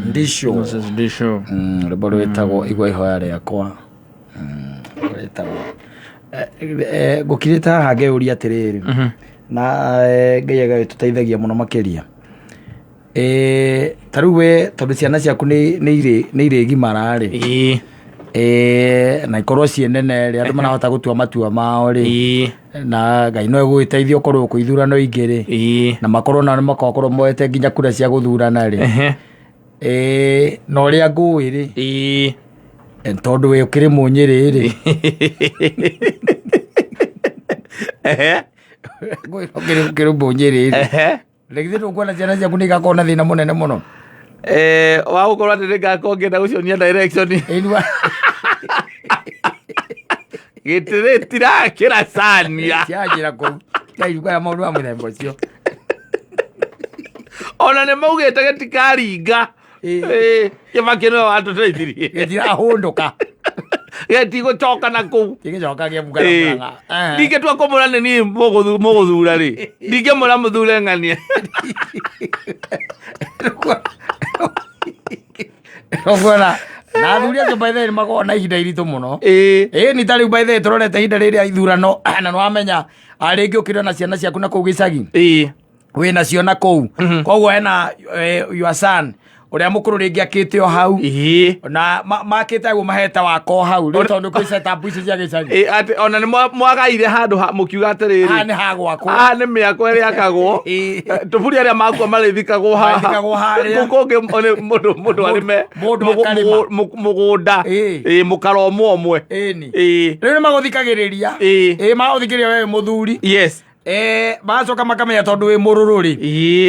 Ndisho Moses Ndisho rwimbo rwitagwo igwa ihoya riakwa rwitagwo gukirita haha ngeuria atiriri na Ngai agagituteithagia muno makiria tariu we tondu ciana ciaku ni iri gimara ri na ikorwo cienene ri andu marahota gutua matua mao ri na Ngai no egugiteithia ukorwo ku ithurano ingiri na makorwo na makorwo moete nginya kura cia guthurana ri no ria ngui ri tondu we ukiri munyiri ri ukiri munyiri ri Legithe ndukwana ciana ciaku ni gakona thina munene muno wa gukorwo ati ni gakonge na gucionia direction gitire tirakira sania cianjira ku ndaigua ya maundu amwe thembo cio ona ne maugite getikaringa kimakino watu teithirie getirahunduka getigocoka na kuu tigicoka giemugana ndike twakomorane ni muguthura ri ndike mura muthure ng'ania ogora na thuri acio by the way makoragwo na ihinda iritu muno ni ta riu by the way turorete ihinda riria ithurano na nwamenya aringi ukirwo na ciana ciaku na kuu gicagi wina cio na kuu koguo hena your son uria mukuru ringi akite o hau na makite guo maheta wako hau ri tondu kwi setup icio cia gicagi ati ona ni mwagaire handu mukiuga atiriri ni hagwako ni miako iri akagwo tuburi aria makwa marithikagwo haha gukungi mundu arime mugunda mukaro omwe riu ni maguthikagiriria maguthikiriria we muthuri yes bacoka makamenya tondu wi mururu ri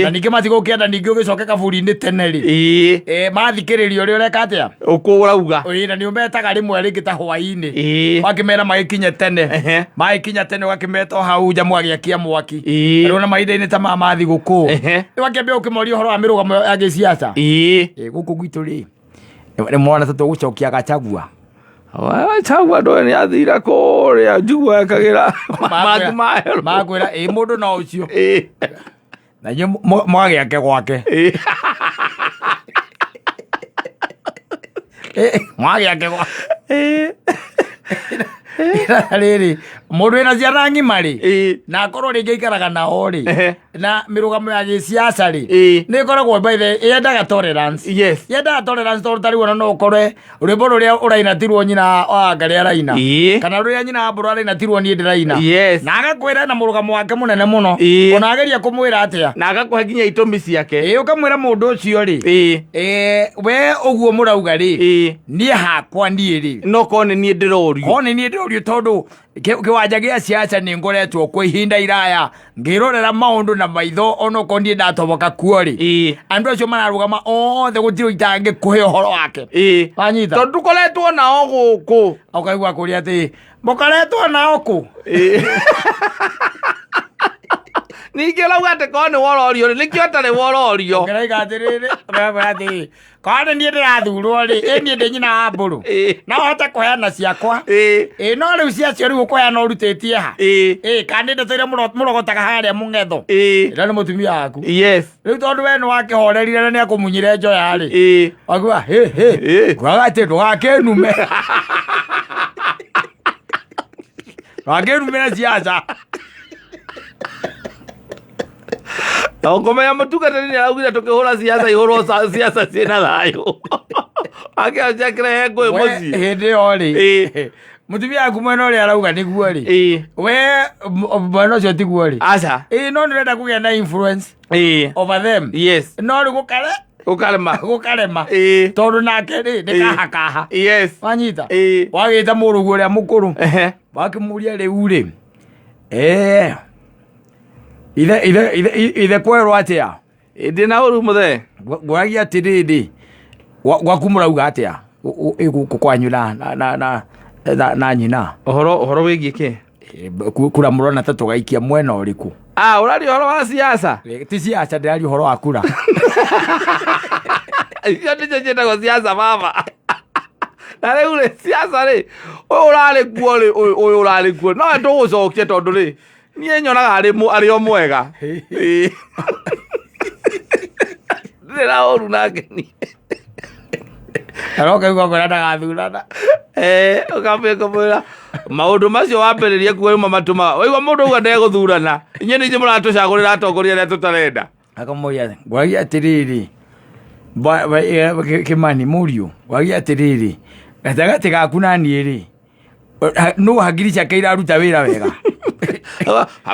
na ningi matigukienda ningi ugicoke kaburi-ini tene ri mathikiriria uri ureka atia ukurauga na ni umetaga rimwe ringi ta hwaini wakimera magikinye tene magikinya tene wakimeta hau nja mwagiakia mwaki riu na mahinda-ini ta mathi guku wakiambia ukimoria uhoro wa mirugamo ya giciaca guku gwitu ri ni mwana tugucokia Gachagua Gachagua ndo ni athira kuria njugua akagira magwira mundu no ucio na nyu mwagiake gwake mwagiake gwake riri mundu ina ciana ng'ima ri na akorwo ringi ikaraga nao ri na mirugamo ya giciaca ri ni ikoragwo by the yendaga tolerance yendaga tolerance tondu tari wona no ukore rwimbo ruria urainatirwo nyina wa Ngari araina kana ruria nyina wa Mburu arainatirwo ni ndiraina na agakwira na murugamo wake munene muno ona ageria kumwira atia na agakuhe nginya itumi ciake ukamwira mundu ucio ri we uguo murauga ri nie hakwa nie ri no kone nie ndirorio tondu kiwanja gia ciaca ni ngoretwo kwa ihinda iraya ngirorera maundu na maitho ono kondi ndatoboka kuo ri andu acio mararugama othe gutiro itange kuhe uhoro wake wanyita tondu koretwo nao guku ukaigua kuria ati mukoretwo nao ku ningi rauga ati ko ni wororio nikio atari wororio ngeraiga atiriri ati kone nie ndirathurwo ri nie ndi nyina wa Mburu no hote kuheana ciakwa no riu ciacio riu kuheana urutitie ha kandi ndeteire murogotaga haria mungetho ira ni mutumia waku riu tondu we ni wakihorerire na ni akumunyire njoya ri agua kwaga ati ndugakenume ndugakenume na ciaca Okomenya mutugatani ni augire tukihura ciaca ihurwo ciaca ciina thayo akia kire ngwe muci hindi ori mutumia waku mwena uria arauga niguo ri we mwena ucio tiguo ri aca no ndirenda kugia na influence over them no ri gukarema tondu nake ri ni kahakaha wanyita wagita murugu uria mukuru wakimuria riu ri ithe kwerwo atia ndina uru muthe gwagia atiriri gwaku murauga atia kwanyu na nyina uhoro wigie ki kura murona ta tugaikia mwena uriku urari uhoro wa ciaca ti ciaca ndirari uhoro wa kura icio ndicio cietagwo ciaca baba na riu ri ciaca ri uyu urari kuo ri uyu urari kuo no ndugucokia tondu ri nie nyonaga ari o mwega ndĩra ũru nake ni aroka igwa kwa ndagathurana ũkamwĩra maũndũ macio wambĩrĩria kuuma matũma waigua mũndũ uga ndegũthurana inyuĩ nĩ mũratũcagũrĩra atongoria arĩa tũtarenda akamoria ngwagia atĩrĩrĩ Kimani Mũriũ ngwagia atĩrĩrĩ gatagatĩ gaku na niĩ rĩ nũ hakiri ciake iraruta wĩra wega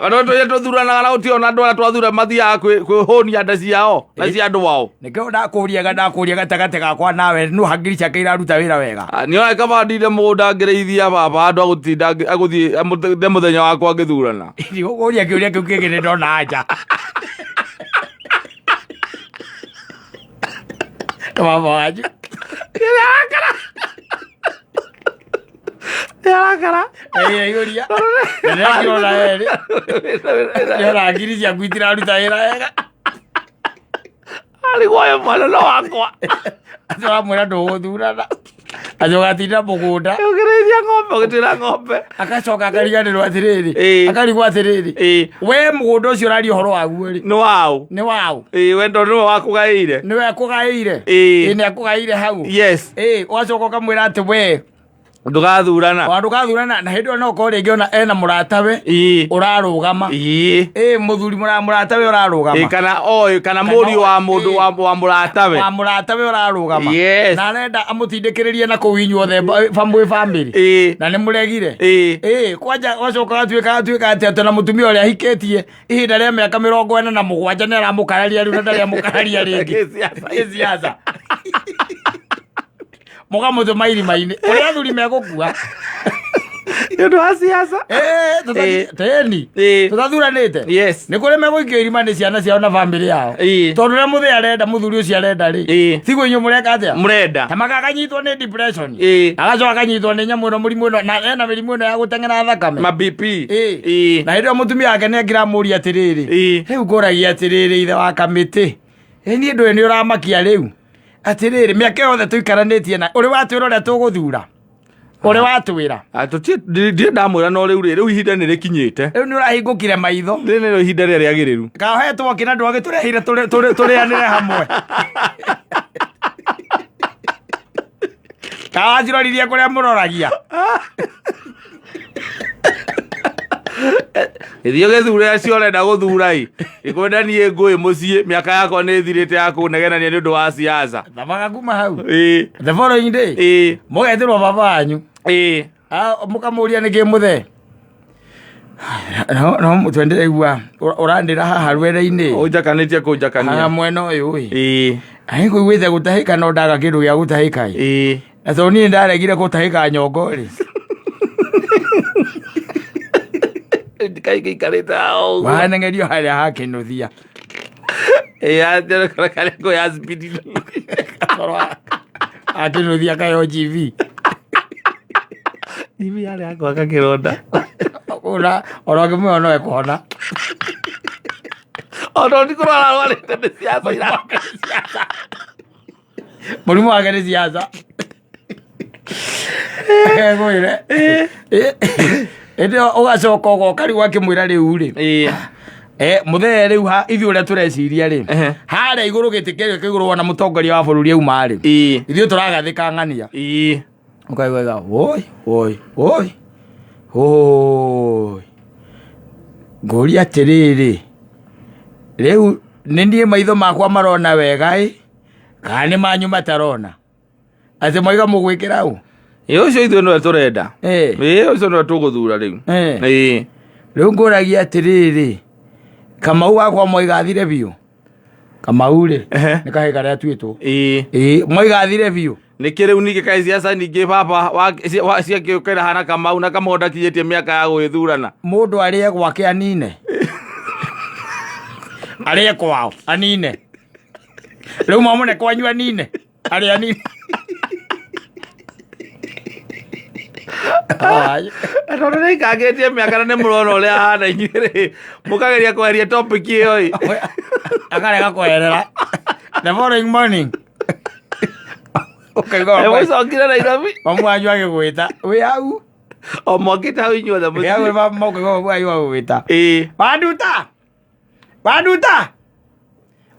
no tũthuranaga na gũtiona andũ arĩa twathura mathiaga kwĩhũnia nda ciao na cia andũ wao nĩkĩo ndakũria gatagatĩ gakwa nawe nũ hakiri ciake iraruta wĩra wega nĩonaga kabandire mũgũnda ngĩrĩithia baba andũ agũtinda agũthiĩ mũthenya wakwa ngĩthurana ũria kĩũria kĩu kĩngĩ nĩ ndona nja baba wanyu yarakara yuria ndĩrakĩrora erĩ nĩora ngiri ciaku itiraruta wĩra wega arĩ guoya mwana wakwa acio wamwĩra ndũgũthurana acio gatinda mũgũnda ũkĩrĩithia ng'ombe ũgĩtĩra ng'ombe agacoka akariganĩrwo atĩrĩrĩ akarigwo atĩrĩrĩ we mũgũnda ũcio ũraria ũhoro waguo rĩ nĩ waũ we ndo nĩwe wakũgaĩire nĩwe akũgaĩire nĩ akũgaĩire hau yes ũgacoka ũkamwĩra atĩ we ndũgathurana na hĩndĩ ĩyo no ũkorwo rĩngĩ ona ena mũratawe ũrarũgama mũthuri mũratawe ũrarũgama kana mũriũ wa mũndũ wa mũratawe ũrarũgama na arenda amũtindĩkĩrĩrie na kũu inyuothe bamĩrĩ na nĩ mũregire kwanja ũgacoka gatuĩka atĩ atĩ na mũtumia ũrĩa ahikĩtie ihinda rĩa mĩaka 47 nĩ aramũkararia rĩu na ndarĩ amũkararia rĩngĩ gĩciaca mũgamũtũma irima-inĩ ũrĩa athuri megũkua nĩũndũ wa ciaca teni tũtathuranĩte nĩ kũrĩ megũikio irima nĩ ciana ciao na bamĩrĩ yao tondũ rĩa mũthĩ arenda mũthuri ũcio arenda rĩ tiguo inyuĩ mũreka atĩa mũrenda tamaka akanyitwo nĩ depression agacoka akanyitwo nĩ nyamũ ĩno mũrimũ ĩno na ena mĩrimũ ĩno ya gũteng'era thakame ma BP na hĩndĩ ĩyo mũtumia wake nĩ angĩramũria atĩrĩrĩ rĩu ngũragia atĩrĩrĩ ithe wa kamĩtĩ niĩ ndũĩ nĩ ũramakia rĩu atĩrĩrĩ mĩaka yothe tũikaranĩtie na ũrĩ watwĩra ũrĩa tũgũthura ũrĩ watwĩra ndirĩ ndamwĩra no rĩu ihinda nĩ rĩkinyĩte rĩu nĩ ũrahingũkire maitho rĩu nĩrĩo ihinda rĩrĩa rĩagĩrĩru kahetwo kĩna ndwagĩ tũrehire tũrĩanĩre hamwe kawaciroririe kũrĩa mũroragia gĩthiĩ gĩthure acio ũrenda gũthura gĩkwenda niĩ ngũĩ mũciĩ mĩaka yakwa nĩ thirĩte ya kũnegenania nĩ ũndũ wa ciaca thabaga kuma hau the following day mũgetĩrwo baba wanyu mũkamũria nĩkĩ mũthee no twendere igua ũrandĩra haha rwere-inĩ ũnjakanĩtie kũnjakania mwena ũyũ kũiguĩte gũtahĩka no ndaga kĩndũ gĩa gũtahĩka na tondũ niĩ ndaregire gũtahĩka nyongo gĩikarĩte hau wanengerio harĩa hakĩnuthia kareko ya speed akĩnuthia kayo GV yarĩ akwaka kĩronda ona ũngĩmwĩra no ekũhona ona ndikũrwara rwarĩte nĩ ciaca mũrimũ wake nĩ ciaca gwĩre ĩndĩ ũgacoka ũgoka rĩu akĩmwĩra rĩu rĩ mũthee rĩu ithuĩ ũrĩa tũreciria rĩ harĩa igũrũ gĩtĩ kĩrĩa kĩgũrũo na mũtongoria wa bũrũri auma rĩ ithuĩ tũragathĩka ng'ania ũkaigua ngũria atĩrĩrĩ rĩu nĩ niĩ maitho makwa marona wega kana nĩ manyu matarona atĩ moiga mũgwĩkĩra ũ ũcio ithuĩ nĩwe tũrenda ũcio nĩwe tũgũthura rĩu rĩu ngũragia atĩrĩrĩ Kamau wakwa moigathire biũ Kamau rĩ nĩ kahĩ karĩa tuĩtwo moigathire biũ nĩkĩ rĩu ningĩ kaĩ ciaca ningĩ baba ciakĩũkĩra hana Kamau na Kamau ndakinyĩtie mĩaka ya gwĩthurana mũndũ arĩe gwake anine arĩe kwao anine rĩu mamũne kwanyu anine arĩ anine tondũ nĩ ikangĩtie mĩaka na nĩ mũrona ũrĩa hana inyuĩ mũkageria kweheria topic ĩyo akarega kwerera the following morning mũcokire Nairobi mamu wanyu agĩgwĩta wĩ hau o mokĩte hau inyuothe mũgwĩta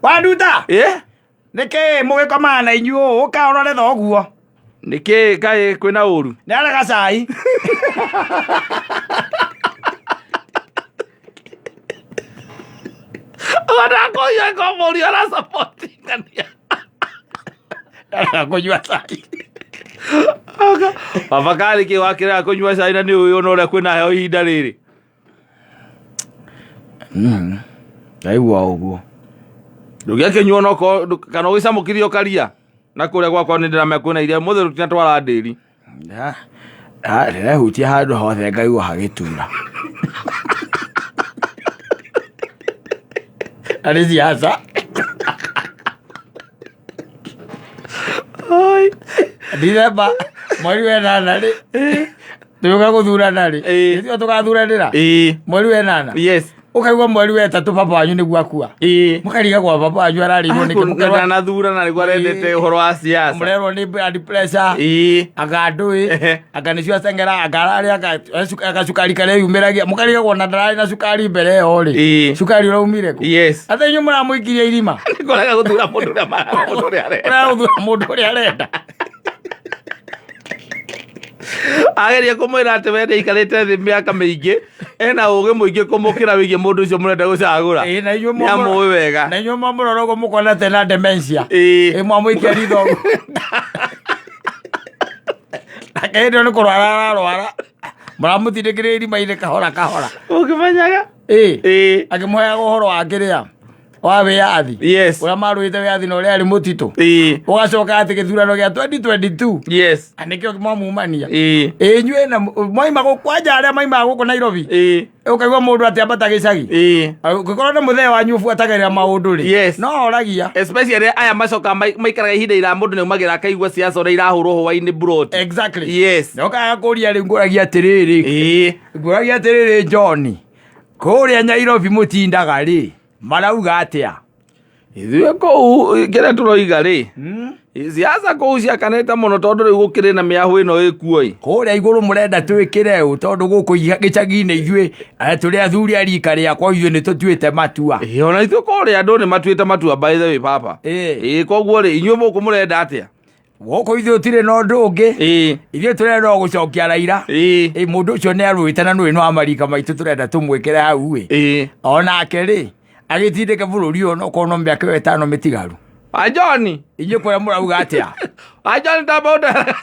wanduta Niki mugikomana inyu ukaorore thoguo. Niki kai kwina uru. Ni arega cai. Ona koyo komori ona supporting ngania. Arega kunyua cai. Baba kali ki wakira kunyua cai na ni uyu ona kwina heo ihinda riri. Aigua uguo. Ndugia kenyua noko kana ugicamukirio karia na kuria gwakwa ni ndira mekwina iria muthe rutina twara ndiri. Rĩrĩa hutia handũ hothe ngaigua hagĩtura. Arĩ ciaca. Ndithemba mweri wenana rĩ tũgĩũka gũthurana rĩ nĩcio tũgathuranĩra mweri wenana. Yes. Ukaigua mweri wetatũ papa wanyu nĩguo akua. Mũkariga kwa papa wanyu ararĩirwo nĩkĩ mũkerwo na thurana nĩguo arendete ũhoro wa siasa. Mũrerwo nĩ blood pressure. Anga ndũĩ anga nĩcio acengera anga ararĩa agacukari karĩa yumĩragia mũkarigagwo na ndararĩ na cukari mbere ĩyo rĩ cukari ũraumire kũ. Yes. Atĩ inyuĩ mũramũikirie irima. Nĩkũrega gũthura mũndũ ũrĩa arenda. Ageria kumwira ati we ndaikarite thi miaka miingi ena ugi muingi kumukira wigie mundu ucio murenda gucagura na inyuĩ amui wega na inyuĩ mũrorogo mũkonete na dementia mwamũikia ritho akendo nĩ kũrwara ararwara mũramũtindĩkĩrĩria irima-inĩ kahora kahora ũkĩmenyaga akĩmũheaga ũhoro wa kĩrĩa wa wĩyathi. Yes. Ũrĩa marũĩte wĩyathi na ũrĩa arĩ mũtitũ. Ũgacoka atĩ gĩthurano gĩa 2022. Yes. Nĩkĩo mwamumania. Inyuĩ na moima kwanja arĩa maimaga gũkũ Nairobi. Ũkaigua mũndũ atĩ ambata gĩcagi. Ũngĩkorwo nĩ mũthee wanyu ũbuatagĩrĩra maũndũ rĩ. Yes. No oragia. Especially aya macoka maikaraga ihinda ira mũndũ nĩumagĩra akaigua siasa ũrĩa irahũrwo hwainĩ broad. Exactly. Yes. Ũkaga kũria rĩu ngũragia atĩrĩrĩ. Ngũragia atĩrĩrĩ John. Kũrĩa Nairobi mũtindaga rĩ. Marauga atĩa ithuĩ kũu kĩrĩa tũroiga rĩ siasa kũu ciakanĩte mũno tondũ rĩu gũkĩrĩ na mĩahũ ĩno ĩkuo kũrĩa igũrũ mũrenda twĩkĩre ũ tondũ gũkũ gĩcagi-inĩ ithuĩ tũrĩ athuri a rika rĩakwa ithuĩ nĩ tũtuĩte matua. Ona ithuĩ kũrĩa andũ nĩ matuĩte matua by the way papa. Koguo rĩ inyuĩ mũkũ mũrenda atĩa gũkũ ithuĩ tũtirĩ na ũndũ ũngĩ ithuĩ tũrenda o gũcokia Raila mũndũ ũcio nĩ arũĩte na nũĩ no amarika maitũ tũrenda tũmwĩkĩre hau onake rĩ agĩtindĩke bũrũri ũyũ no korwo no mĩaka ĩyo ĩtano mĩtigaru. John inyuĩ kũrĩa mũrauga atĩa John tamba ũndara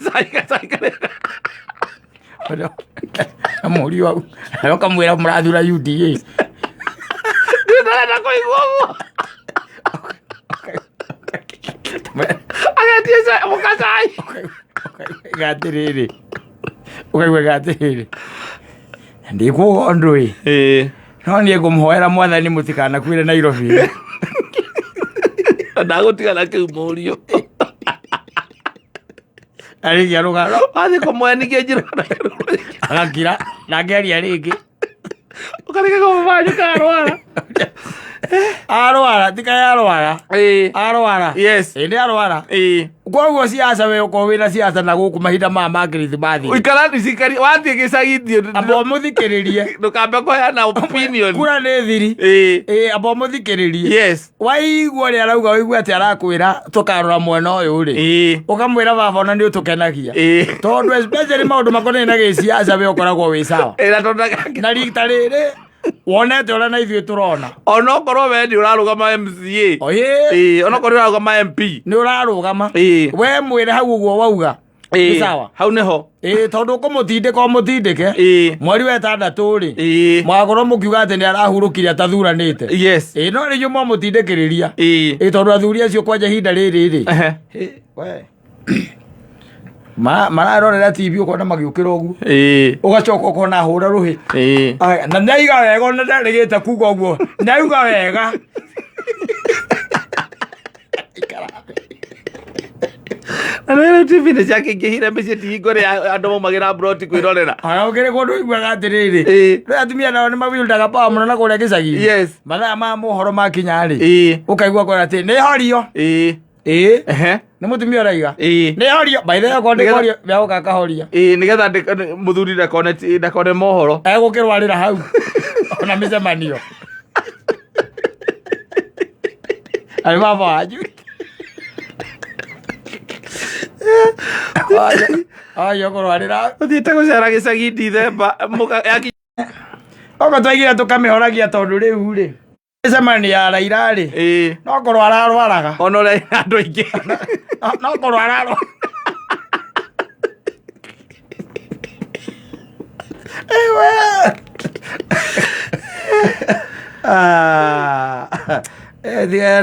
mũri wau ũkamwĩra mũrathura UDA ndĩrenda kũigua ũguo agetie mũkacai gatĩrĩrĩ ũkaigua gatĩrĩrĩ ndĩkuga ũndũ no niĩ ngũmũhoera mwathani mũtikanakuĩre Nairobi ndagũtigana kĩu mũriũ arĩkia rũgano athiĩ kũmwenikie njĩra agakira nangeria rĩngĩ ũkarĩka kũmũbanyu karwara arwara tikaya arwara arwara yes nĩ arwara koguo siasa we ũkorwo wĩna siasa na gũkũ mahinda maya ma Christmas ũikara ndicikari wathiĩ gĩcagi amba mũthikĩrĩrie ndũkambe kũheana opinion kura nĩ thiri amba mũthikĩrĩrie yes waigua ũrĩa arauga wĩigua atĩ arakwĩra tũkarora mwena ũyũ rĩ ũkamwĩra baba ona nĩ ũtũkenagia tondũ especially maũndũ makonainie na gĩsiasa we ũkoragwo wĩ sawa na rita rĩrĩ wonete ũrĩa na ithuĩ tũrona ona okorwo we nĩ ũrarũgama MCA ona okorwo ũrarũgama MP nĩ ũrarũgama we mwĩre hau ũguo wauga nĩ sawa hau nĩho tondũ ũkũmũtindĩka ũmũtindĩke mweri wa ĩtandatũ rĩ mwakorwo mũkiuga atĩ nĩ arahurũkire atathuranĩte no rĩ inyuĩ mwamũtindĩkĩrĩria tondũ athuri acio kwanja ihinda rĩrĩ rĩ mararorera TV ukona magiukira uguo ugacoka ukona hura ruhi na nyaiga wega ona ndarigite kuga uguo nyaiga wega ana TV ne chake ngihira mbice tingore andu magira broti kwirorera ukire kundu igwaga atiriri atumia nao ni mabildaga pa muno na kuria gicagi mathaa ma muhoro makinya ri ukaigua kora ati ni horio nĩ mũtumia ũraiga nĩ horio by the way ko ndĩ horio bia ũkaka horia nĩgetha mũthuri ndakone mohoro egũkĩrwarĩra hau ona mĩcemanio arĩ baba wanyu Ayo korwarira uthiite gucera gicagi Dithemba oko twaigire tukamĩhoragia tondu riu ri icemani ya Raila ri no korwo ararwaraga ona ũrĩa andũ aingĩ no korwo ararwara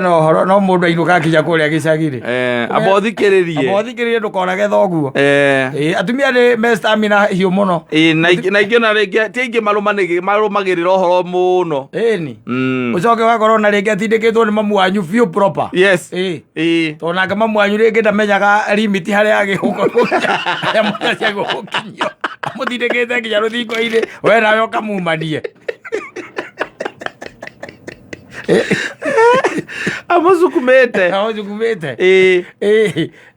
no horo no mundu ainuka kinya kuria gicagi-ri abothikiririe ndukorage thoguo atumia ni me stamina hiu muno na ingiona ringi ti aingi marumagirira uhoro muno ni ucoke wakorwo na ringi atindikitwo ni mamu wanyu biu proper yes to nake mamu wanyu ringi ndamenyaga limit haria agigukorwo haria mwana cia gukinyio amutindikite nginya ruthingo-ini we nawe ukamumanie amusukumite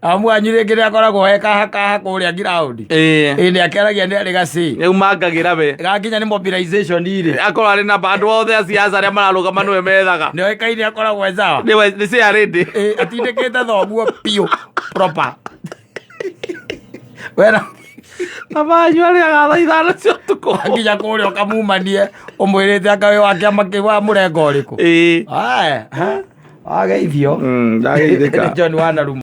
amu anyu ringi ni akoragwo he kaha kuria ground ni akeragia ni ari gaci riu mangagira we gakinya ni mobilization iri akorwo ari na bandu othe a siasa aria mararugama niwe methaga ni oikaini akoragwo ezawa ni cia rindi atindikite thoguo piu proper wena amanyu aria agatha ithano cia utuku nginya kuria ukamumanie umwirite akawe wa kiama kiu wa murengo uriku ageithio ndageithika John Wanarumo.